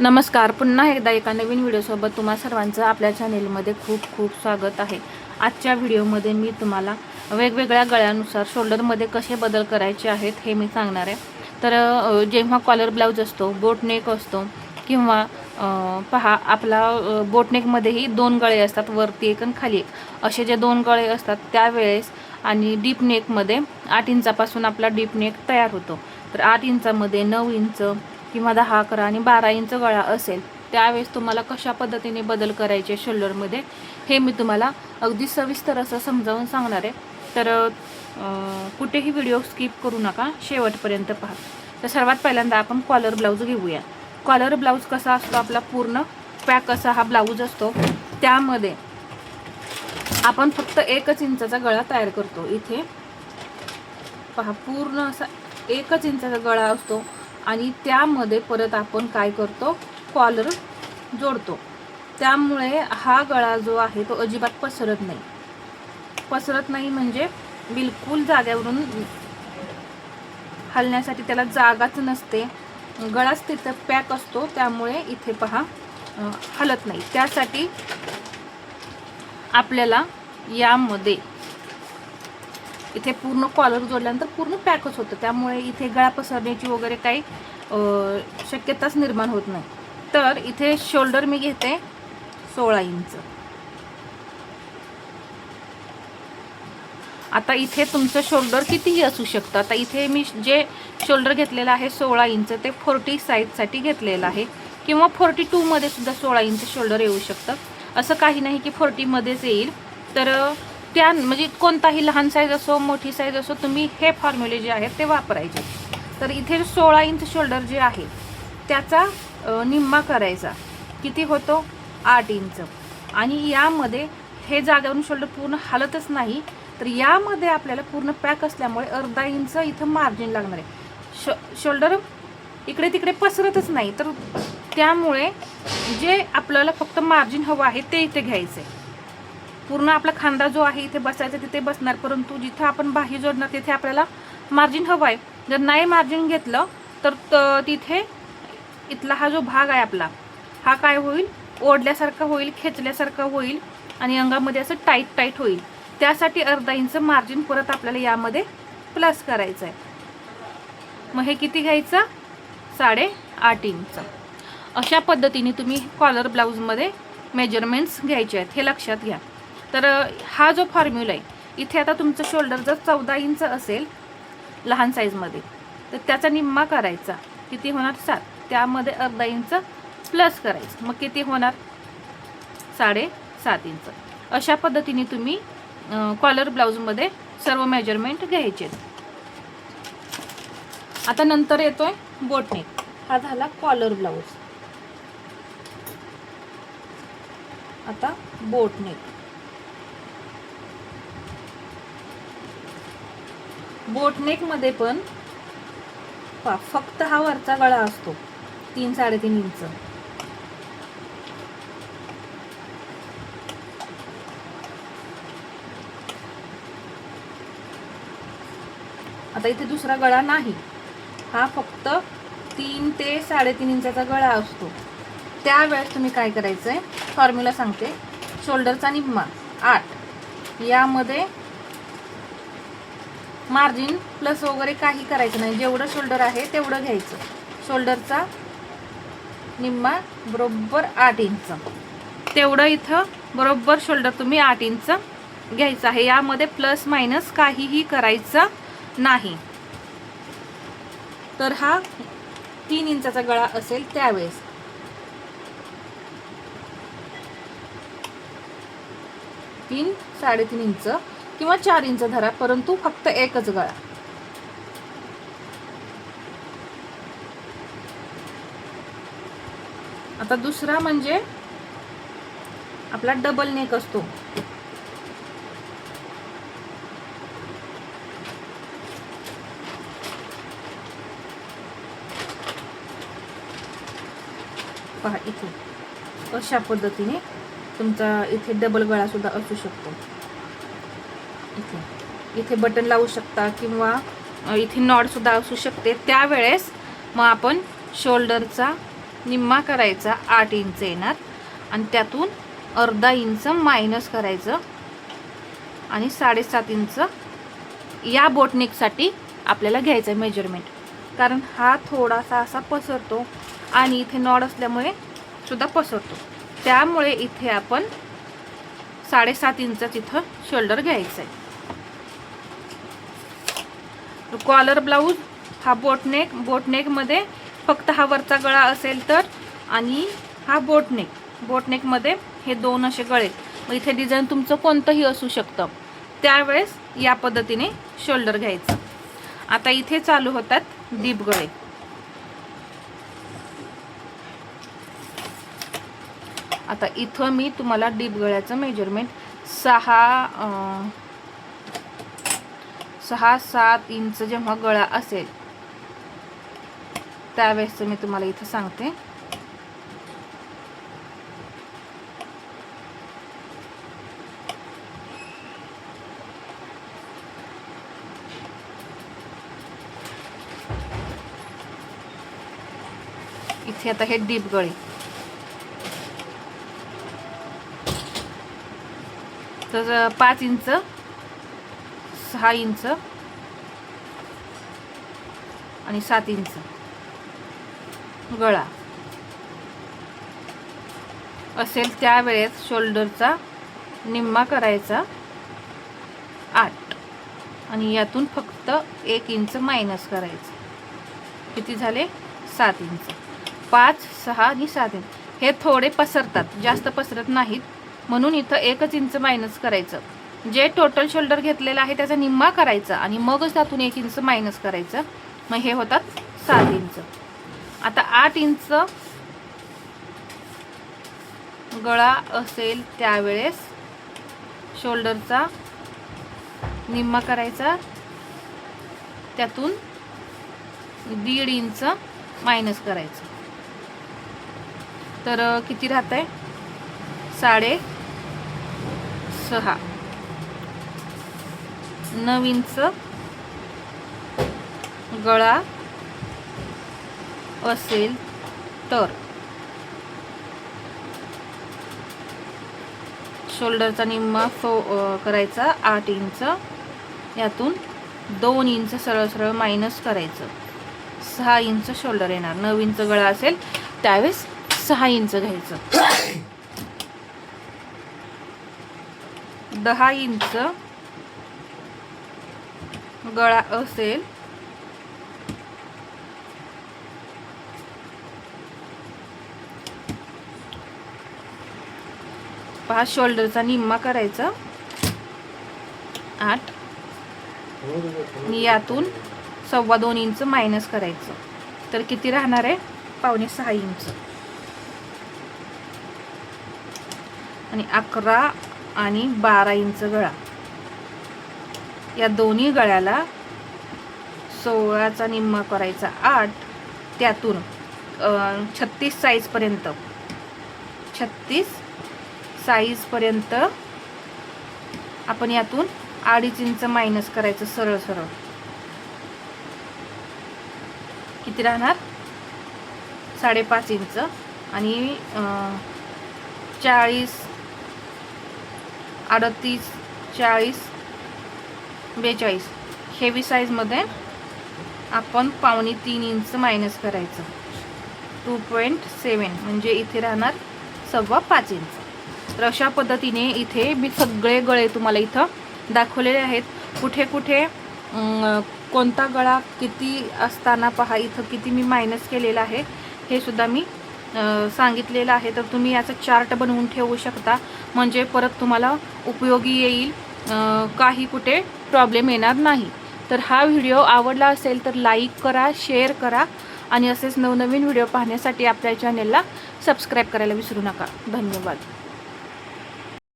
नमस्कार. पुन्हा एकदा एका नवीन व्हिडिओसोबत तुम्हा सर्वांचं आपल्या चॅनेलमध्ये खूप खूप स्वागत आहे. आजच्या व्हिडिओमध्ये मी तुम्हाला वेगवेगळ्या गळ्यानुसार शोल्डरमध्ये कसे बदल करायचे आहेत हे मी सांगणार आहे. तर जेव्हा कॉलर ब्लाऊज असतो, बोटनेक असतो किंवा पहा आपला बोटनेकमध्येही दोन गळे असतात, वरती एक आणि खाली एक असे जे दोन गळे असतात त्यावेळेस आणि डीप नेकमध्ये 8 इंचापासून आपला डीप नेक तयार होतो. तर 8 इंचामध्ये 9 इंच किंवा 10, 11 आणि 12 इंच गळा असेल त्यावेळेस तुम्हाला कशा पद्धतीने बदल करायचे शोल्डरमध्ये हे मी तुम्हाला अगदी सविस्तर असं समजावून सांगणार आहे. तर कुठेही व्हिडिओ स्किप करू नका, शेवटपर्यंत पहा. तर सर्वात पहिल्यांदा आपण कॉलर ब्लाऊज घेऊया. कॉलर ब्लाऊज कसा असतो, आपला पूर्ण पॅक असा हा ब्लाऊज असतो. त्यामध्ये आपण फक्त 1 इंचाचा गळा तयार करतो. इथे पहा पूर्ण असा 1 इंचाचा गळा असतो आणि त्यामध्ये परत आपण काय करतो, कॉलर जोडतो. त्यामुळे हा गळा जो आहे तो अजिबात पसरत नाही म्हणजे बिलकुल जाग्यावरून हलण्यासाठी त्याला जागाच नसते, गळाच तिथं पॅक असतो. त्यामुळे इथे पहा हलत नाही. त्यासाठी आपल्याला यामध्ये इथे पूर्ण कॉलर जोडल्यानंतर पूर्ण पॅकच होतं. त्यामुळे इथे गळा पसरण्याची वगैरे काही शक्यताच निर्माण होत नाही. तर इथे शोल्डर मी घेते 16 इंच. आता इथे तुमचं शोल्डर कितीही असू शकतं. आता इथे मी जे शोल्डर घेतलेलं आहे 16 इंच ते 40 साईजसाठी घेतलेलं आहे किंवा 42 मध्ये सुद्धा 16 इंच शोल्डर येऊ शकतं. असं काही नाही की 40 मध्येच येईल. तर त्या म्हणजे कोणताही लहान साईज असो मोठी साईज असो तुम्ही हे फॉर्म्युले जे आहेत ते वापरायचे. तर इथे 16 इंच शोल्डर जे आहे त्याचा निम्मा करायचा. किती होतो? 8 इंच. आणि यामध्ये हे जाग्यावरून शोल्डर पूर्ण हलतच नाही, तर यामध्ये आपल्याला पूर्ण पॅक असल्यामुळे अर्धा इंच इथं मार्जिन लागणार आहे. शोल्डर इकडे तिकडे पसरतच नाही, तर त्यामुळे जे आपल्याला फक्त मार्जिन हवं आहे ते इथे घ्यायचं आहे. पूर्ण आपला खांदा जो आहे इथे बसायचा तिथे बसणार, परंतु जिथं आपण बाही जोडणार तिथे आपल्याला मार्जिन हवं आहे. जर नाही मार्जिन घेतलं तर तिथे इथला हा जो भाग आहे आपला हा काय होईल, ओढल्यासारखा होईल, खेचल्यासारखा होईल आणि अंगामध्ये असं टाईट होईल. त्यासाठी अर्धा इंच मार्जिन परत आपल्याला यामध्ये प्लस करायचं आहे. मग हे किती घ्यायचं? 8.5 इंच. अशा पद्धतीने तुम्ही कॉलर ब्लाऊजमध्ये मेजरमेंट्स घ्यायचे आहेत, हे लक्षात घ्या. तर हा जो फॉर्म्युला आहे इथे आता तुमचं शोल्डर जर 14 इंच असेल लहान साईजमध्ये तर त्याचा निम्मा करायचा. किती होणार? 7. त्यामध्ये अर्धा इंच प्लस करायचं. मग किती होणार? 7.5 इंच. अशा पद्धतीने तुम्ही कॉलर ब्लाऊजमध्ये सर्व मेजरमेंट घ्यायचे. आता नंतर येतोय बोटनेक. हा झाला कॉलर ब्लाऊज. आता बोटनेक. बोटनेकमध्ये पण फक्त हा वरचा गळा असतो 3-3.5 इंच. आता इथे दुसरा गळा नाही, हा फक्त 3 ते 3.5 इंचाचा गळा असतो. त्यावेळेस तुम्ही काय करायचं आहे, फॉर्म्युला सांगते. शोल्डरचा निम्मा 8, यामध्ये मार्जिन प्लस वगैरे काही करायचं नाही, जेवढं शोल्डर आहे तेवढं घ्यायचं. शोल्डरचा निम्मा बरोबर 8 इंच. तेवढं इथं बरोबर शोल्डर तुम्ही 8 इंच घ्यायचं आहे. यामध्ये प्लस मायनस काहीही करायचं नाही. तर हा 3 इंचाचा गळा असेल त्यावेळेस 3-3.5 इंच किंवा 4 इंच धरा, परंतु फक्त एकच गळा. आता दुसरा म्हणजे आपला डबल नेक असतो. पहा इथे अशा पद्धतीने तुमचा इथे डबल गळा सुद्धा असू शकतो. इथे बटन लावू शकता किंवा इथे नॉट सुद्धा असू शकते. त्यावेळेस मग आपण शोल्डरचा निम्मा करायचा 8 इंच येणार आणि त्यातून अर्धा इंच मायनस करायचं आणि 7.5 इंच या बोटनेकसाठी आपल्याला घ्यायचं मेजरमेंट, कारण हा थोडासा असा पसरतो आणि इथे नॉड असल्यामुळे सुद्धा पसरतो, त्यामुळे इथे आपण 7.5 इंच इथं शोल्डर घ्यायचं आहे. कॉलर ब्लाऊज हा बोटनेकमध्ये फक्त हा वरचा गळा असेल तर, आणि हा बोटनेकमध्ये हे दोन असे गळे. मग इथे डिझाईन तुमचं कोणतंही असू शकतं, त्यावेळेस या पद्धतीने शोल्डर घ्यायचं. आता इथे चालू होतात डीप गळे. आता इथं मी तुम्हाला डीप गळ्याचं मेजरमेंट 6-7 इंच जेव्हा गळा असेल त्यावेळेस मी तुम्हाला इथं सांगते. इथे आता हे डीप गळे तर 5 इंच, 6 इंच आणि 7 इंच गळा असेल त्यावेळेस शोल्डरचा निम्मा करायचा 8 आणि यातून फक्त 1 इंच मायनस करायचं. किती झाले? 7 इंच. 5, 6 आणि 7 इंच. हे थोडे पसरतात, जास्त पसरत नाहीत, म्हणून इथं 1 इंच मायनस करायचं. जे टोटल शोल्डर घेतलेलं आहे त्याचा निम्मा करायचा आणि मगच त्यातून 1 इंच मायनस करायचं. मग हे होतात 7 इंच. आता 8 इंच गळा असेल त्यावेळेस शोल्डरचा निम्मा करायचा, त्यातून 1.5 इंच मायनस करायचं. तर किती राहत आहे? 6.5. 9 इंच गळा असेल तर शोल्डरचा निम्मा करायचा 8 इंच, यातून 2 इंच सरळ सरळ मायनस करायचं. 6 इंच शोल्डर येणार. 9 इंच गळा असेल त्यावेळेस 6 इंच घ्यायचं. 10 इंच गळा असेल पहा, शोल्डरचा निम्मा करायचा 8 आणि यातून 2.25 इंच मायनस करायचं. तर किती राहणार आहे? 5.25 इंच. आणि 11 आणि 12 इंच गळा, या दोन्ही गळ्याला 16चा निम्मा करायचा 8, त्यातून 36 साईजपर्यंत 36 साईजपर्यंत आपण यातून 2.5 इंच मायनस करायचं सरळ सरळ. किती राहणार? 5.5 इंच. आणि 40, 38, 40, 42 हेवी साईजमध्ये आपण 2.25 इंच मायनस करायचं. 2.7 म्हणजे इथे राहणार 5.25 इंच. तर अशा पद्धतीने इथे मी सगळे गळे तुम्हाला इथं दाखवलेले आहेत. कुठे कुठे कोणता गळा किती असताना पहा इथं किती मी मायनस केलेला आहे हे सुद्धा मी सांगितलेलं आहे. तर तुम्ही याचा चार्ट बनवून ठेवू शकता, म्हणजे परत तुम्हाला उपयोगी येईल, काही कुठे प्रॉब्लेम येणार नाही. तर हा व्हिडिओ आवडला असेल तर लाईक करा, शेअर करा आणि असेच नवनवीन व्हिडिओ पाहण्यासाठी आपल्या चॅनेलला सबस्क्राईब करायला विसरू नका. धन्यवाद.